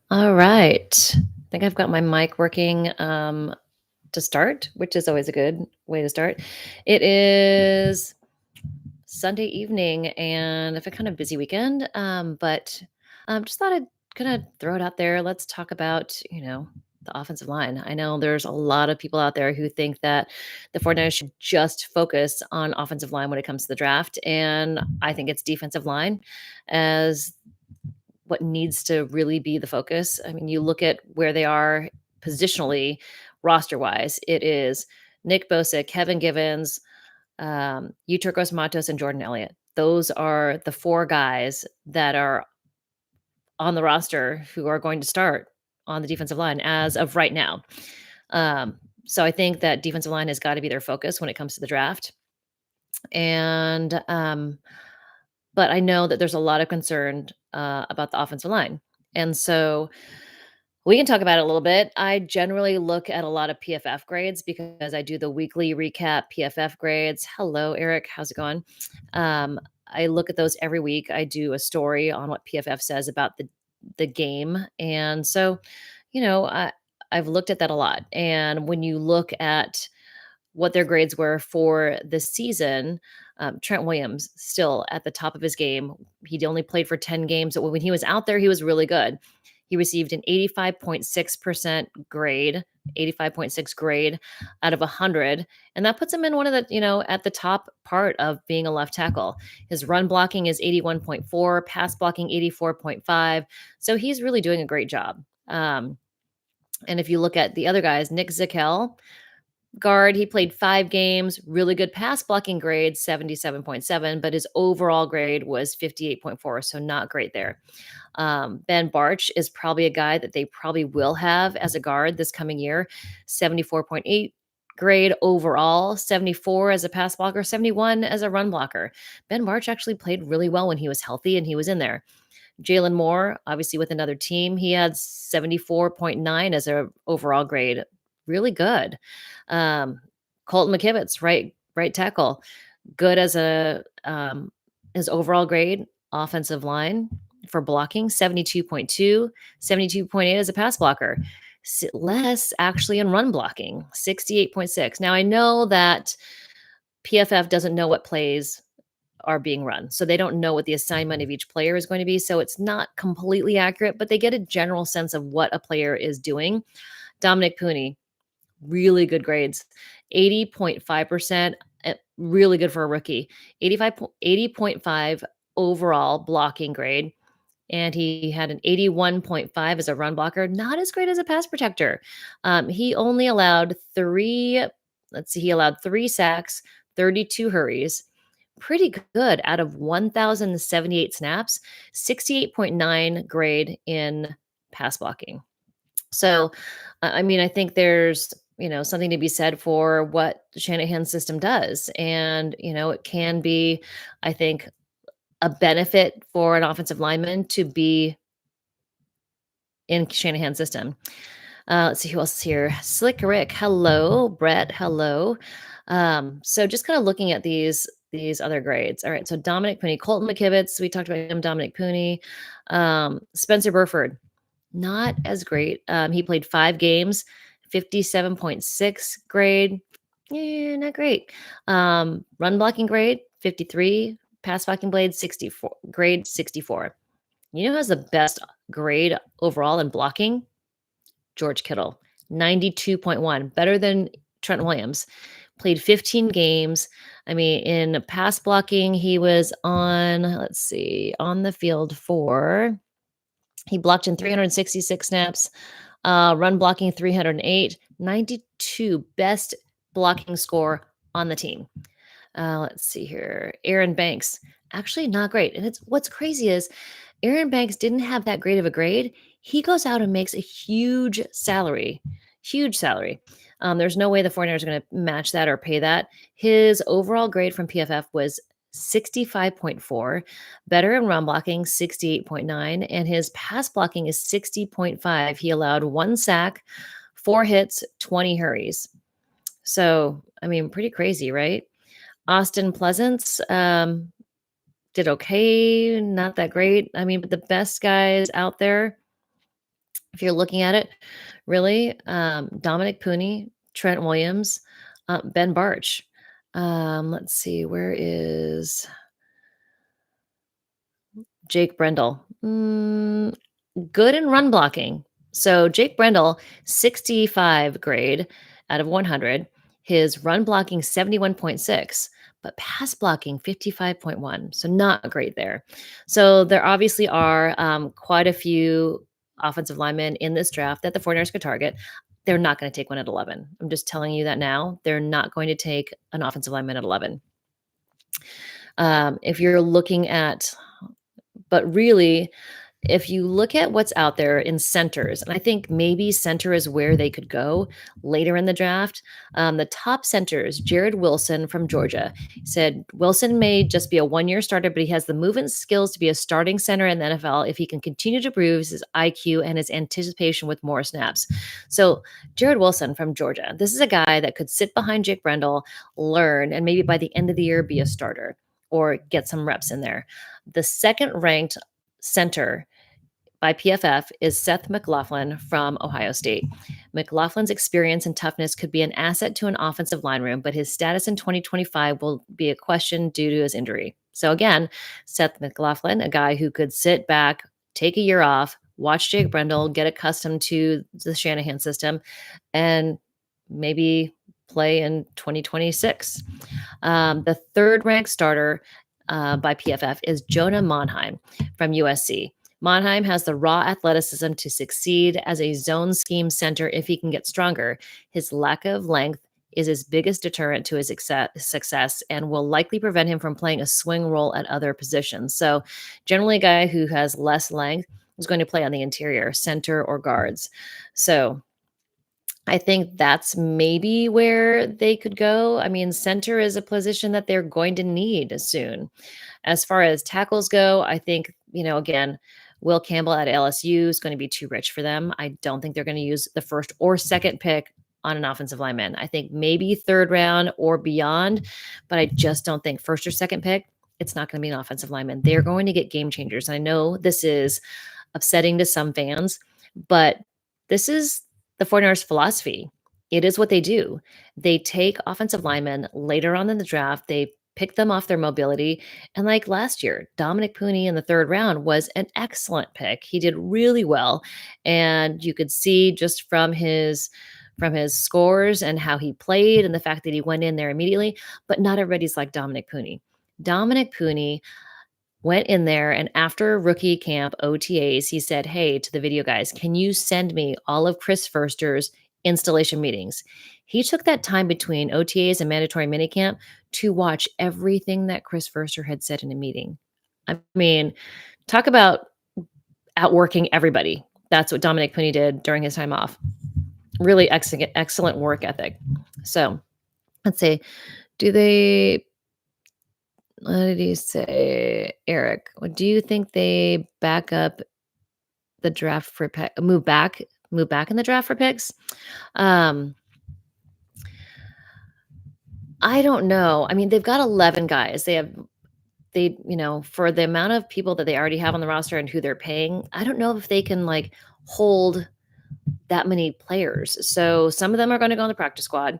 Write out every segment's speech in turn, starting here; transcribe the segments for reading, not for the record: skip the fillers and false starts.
All right. I think I've got my mic working to start, which is always a good way to start. It is Sunday evening and I've had kind of busy weekend, but just thought I'd kind of throw it out there. Let's talk about, the offensive line. I know there's a lot of people out there who think that the 49ers should just focus on offensive line when it comes to the draft. And I think it's defensive line as what needs to really be the focus. I mean, you look at where they are positionally, roster wise, it is Nick Bosa, Kevin Givens, Uturkos Matos, and Jordan Elliott. Those are the four guys that are on the roster who are going to start on the defensive line as of right now. So I think that defensive line has got to be their focus when it comes to the draft. And but I know that there's a lot of concern about the offensive line. And so we can talk about it a little bit. I generally look at a lot of PFF grades because I do the weekly recap PFF grades. Hello, Eric. How's it going? I look at those every week. I do a story on what PFF says about the game, and so I've looked at that a lot. And when you look at what their grades were for the season, Trent Williams still at the top of his game. He'd only played for 10 games, but when he was out there, he was really good. He received an 85.6% grade, 85.6 grade out of 100. And that puts him in one of the, at the top part of being a left tackle. His run blocking is 81.4, pass blocking 84.5. So he's really doing a great job. And if you look at the other guys, Nick Zakel, guard, he played 5 games, really good pass blocking grade, 77.7, but his overall grade was 58.4, so not great there. Ben Barch is probably a guy that they probably will have as a guard this coming year, 74.8 grade overall, 74 as a pass blocker, 71 as a run blocker. Ben Barch actually played really well when he was healthy and he was in there. Jalen Moore, obviously with another team, he had 74.9 as a overall grade. Really good. Colton McKivitz, right tackle, good as a his overall grade, offensive line for blocking, 72.2, 72.8 as a pass blocker. Less actually in run blocking, 68.6. Now I know that PFF doesn't know what plays are being run. So they don't know what the assignment of each player is going to be. So it's not completely accurate, but they get a general sense of what a player is doing. Dominic Pooney, really good grades, 80.5%, really good for a rookie. 80.5 overall blocking grade. And he had an 81.5 as a run blocker, not as great as a pass protector. He only allowed he allowed 3 sacks, 32 hurries, pretty good out of 1,078 snaps, 68.9 grade in pass blocking. So, I mean, I think there's, something to be said for what Shanahan's system does. And, it can be, I think, a benefit for an offensive lineman to be in Shanahan's system. Let's see who else is here. Slick Rick, hello. Brett, hello. So just kind of looking at these other grades. All right, so Dominic Pooney, Colton McKivitz, we talked about him. Dominic Pooney, Spencer Burford, not as great. He played 5 games, 57.6 grade. Yeah, not great. Run blocking grade, 53. Pass blocking blade, 64. Grade 64. You know who has the best grade overall in blocking? George Kittle, 92.1, better than Trent Williams. Played 15 games. I mean, in pass blocking, he was on the field he blocked in 366 snaps, run blocking 308, 92, best blocking score on the team. Let's see here. Aaron Banks, actually not great. And what's crazy is Aaron Banks didn't have that great of a grade. He goes out and makes a huge salary. Huge salary. There's no way the 49ers are going to match that or pay that. His overall grade from PFF was 65.4, better in run blocking, 68.9, and his pass blocking is 60.5. He allowed 1 sack, 4 hits, 20 hurries. So, I mean, pretty crazy, right? Austin Pleasance did okay, not that great. I mean, but the best guys out there, If you're looking at it, really, Dominic Pooney, Trent Williams, Ben Barch. Let's see, where is Jake Brendel? Good in run blocking. So Jake Brendel, 65 grade out of 100. His run blocking 71.6, but pass blocking 55.1. So not great there. So there obviously are quite a few offensive linemen in this draft that the 49ers could target. They're not going to take one at 11. I'm just telling you that now. They're not going to take an offensive lineman at 11. If you're looking at, but really, if you look at what's out there in centers, and I think maybe center is where they could go later in the draft. The top centers, Jared Wilson from Georgia, said Wilson may just be a 1 year starter, but he has the movement skills to be a starting center in the NFL if he can continue to prove his IQ and his anticipation with more snaps. So, Jared Wilson from Georgia, this is a guy that could sit behind Jake Brendel, learn, and maybe by the end of the year be a starter or get some reps in there. The second ranked center by PFF is Seth McLaughlin from Ohio State. McLaughlin's experience and toughness could be an asset to an offensive line room, but his status in 2025 will be a question due to his injury. So again, Seth McLaughlin, a guy who could sit back, take a year off, watch Jake Brendel, get accustomed to the Shanahan system, and maybe play in 2026. The third ranked starter by PFF is Jonah Monheim from USC. Monheim has the raw athleticism to succeed as a zone scheme center if he can get stronger. His lack of length is his biggest deterrent to his success and will likely prevent him from playing a swing role at other positions. So, generally, a guy who has less length is going to play on the interior, center, or guards. So, I think that's maybe where they could go. I mean, center is a position that they're going to need soon. As far as tackles go, I think, again, Will Campbell at LSU is going to be too rich for them. I don't think they're going to use the first or second pick on an offensive lineman. I think maybe third round or beyond, but I just don't think first or second pick, it's not going to be an offensive lineman. They're going to get game changers. I know this is upsetting to some fans, but this is the 49ers philosophy. It is what they do. They take offensive linemen later on in the draft. They pick them off their mobility. And like last year, Dominic Pooney in the third round was an excellent pick. He did really well. And you could see just from his scores and how he played and the fact that he went in there immediately. But not everybody's like Dominic Pooney. Dominic Pooney went in there, and after rookie camp OTAs, he said, "Hey, to the video guys, can you send me all of Chris Furster's installation meetings?" He took that time between OTAs and mandatory minicamp to watch everything that Chris Furster had said in a meeting. I mean, talk about outworking everybody. That's what Dominic Pooney did during his time off. Really excellent work ethic. So let's see. Do they What did he say, Eric? Do you think they back up the draft for move back in the draft for picks? Um, I don't know. I mean, they've got 11 guys. For the amount of people that they already have on the roster and who they're paying, I don't know if they can like hold that many players. So some of them are going to go on the practice squad.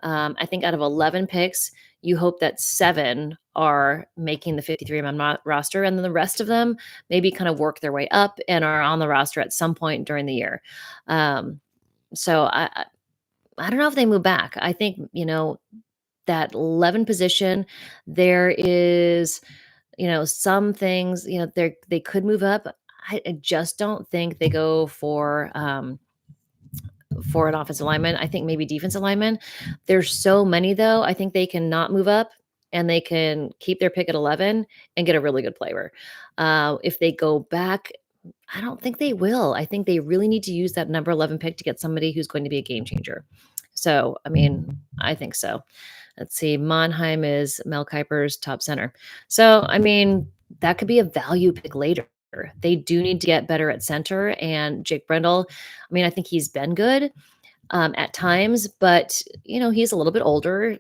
I think out of 11 picks, you hope that 7 are making the 53-man roster, and then the rest of them maybe kind of work their way up and are on the roster at some point during the year. So I don't know if they move back. I think, that 11 position, there is, some things, they could move up. I just don't think they go for an offensive lineman. I think maybe defensive lineman. There's so many though. I think they can not move up and they can keep their pick at 11 and get a really good player. If they go back, I don't think they will. I think they really need to use that number 11 pick to get somebody who's going to be a game changer. So, I mean, I think so. Let's see. Monheim is Mel Kiper's top center. So, I mean, that could be a value pick later. They do need to get better at center. And Jake Brendel, I mean, I think he's been good. at times, but he's a little bit older.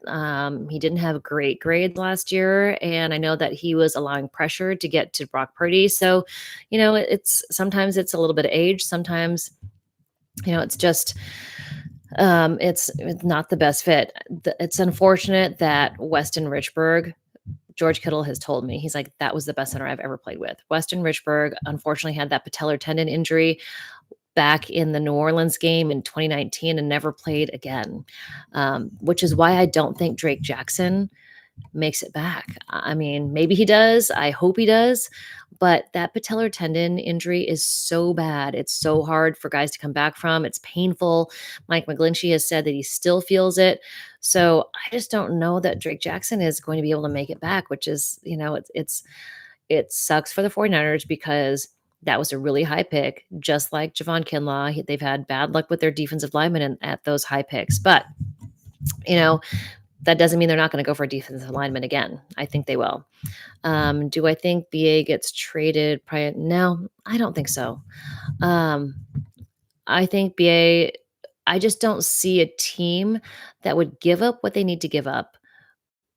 He didn't have great grades last year, and I know that he was allowing pressure to get to Brock Purdy. So, it's sometimes it's a little bit of age, sometimes it's just it's not the best fit. It's unfortunate that Weston Richburg, George Kittle has told me, he's like, that was the best center I've ever played with. Weston Richburg unfortunately had that patellar tendon injury back in the New Orleans game in 2019 and never played again, which is why I don't think Drake Jackson makes it back. I mean, maybe he does. I hope he does. But that patellar tendon injury is so bad. It's so hard for guys to come back from. It's painful. Mike McGlinchey has said that he still feels it. So I just don't know that Drake Jackson is going to be able to make it back, which is, it sucks for the 49ers because that was a really high pick, just like Javon Kinlaw. They've had bad luck with their defensive linemen at those high picks. But, you know, that doesn't mean they're not going to go for a defensive lineman again. I think they will. Do I think BA gets traded? Probably, no, I don't think so. I think BA, I just don't see a team that would give up what they need to give up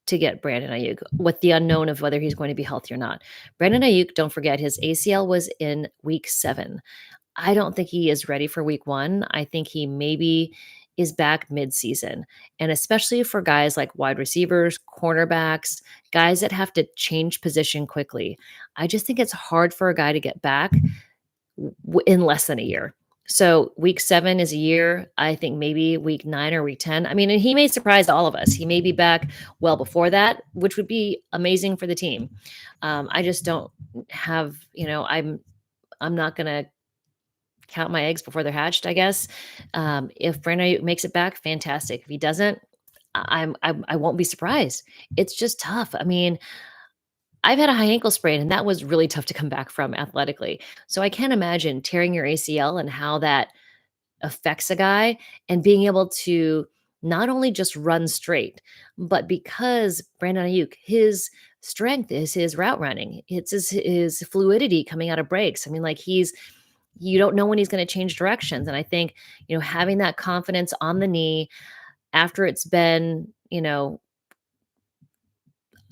to get Brandon Ayuk with the unknown of whether he's going to be healthy or not. Brandon Ayuk, don't forget, his ACL was in week 7. I don't think he is ready for week 1. I think he maybe is back midseason. And especially for guys like wide receivers, cornerbacks, guys that have to change position quickly. I just think it's hard for a guy to get back in less than a year. So week 7 is a year. I think maybe week 9 or week 10. I mean, and he may surprise all of us. He may be back well before that, which would be amazing for the team. I just don't have, I'm not going to count my eggs before they're hatched, I guess. If Brandon makes it back, fantastic. If he doesn't, I won't be surprised. It's just tough. I mean, I've had a high ankle sprain, and that was really tough to come back from athletically. So I can't imagine tearing your ACL and how that affects a guy and being able to not only just run straight, but because Brandon Ayuk, his strength is his route running. It's his fluidity coming out of breaks. I mean, like you don't know when he's going to change directions. And I think, having that confidence on the knee after it's been,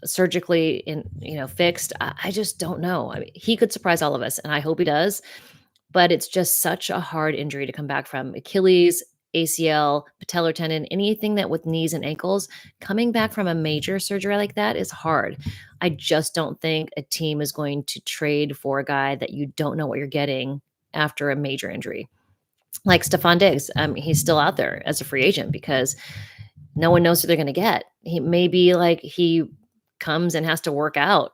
surgically fixed, I just don't know. I mean, he could surprise all of us, and I hope he does. But it's just such a hard injury to come back from. Achilles, ACL, patellar tendon, anything that with knees and ankles, coming back from a major surgery like that is hard. I just don't think a team is going to trade for a guy that you don't know what you're getting after a major injury. Like Stephon Diggs, he's still out there as a free agent because no one knows who they're going to get. He may be like he comes and has to work out.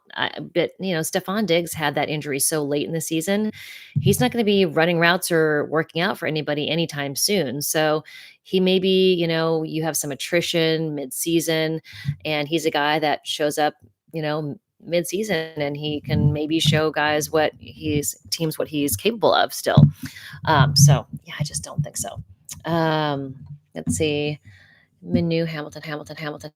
But, Stephon Diggs had that injury so late in the season. He's not going to be running routes or working out for anybody anytime soon. So he may be, you have some attrition mid-season, and he's a guy that shows up, mid-season, and he can maybe show guys what he's capable of still. So yeah, I just don't think so. Let's see. Manu, Hamilton.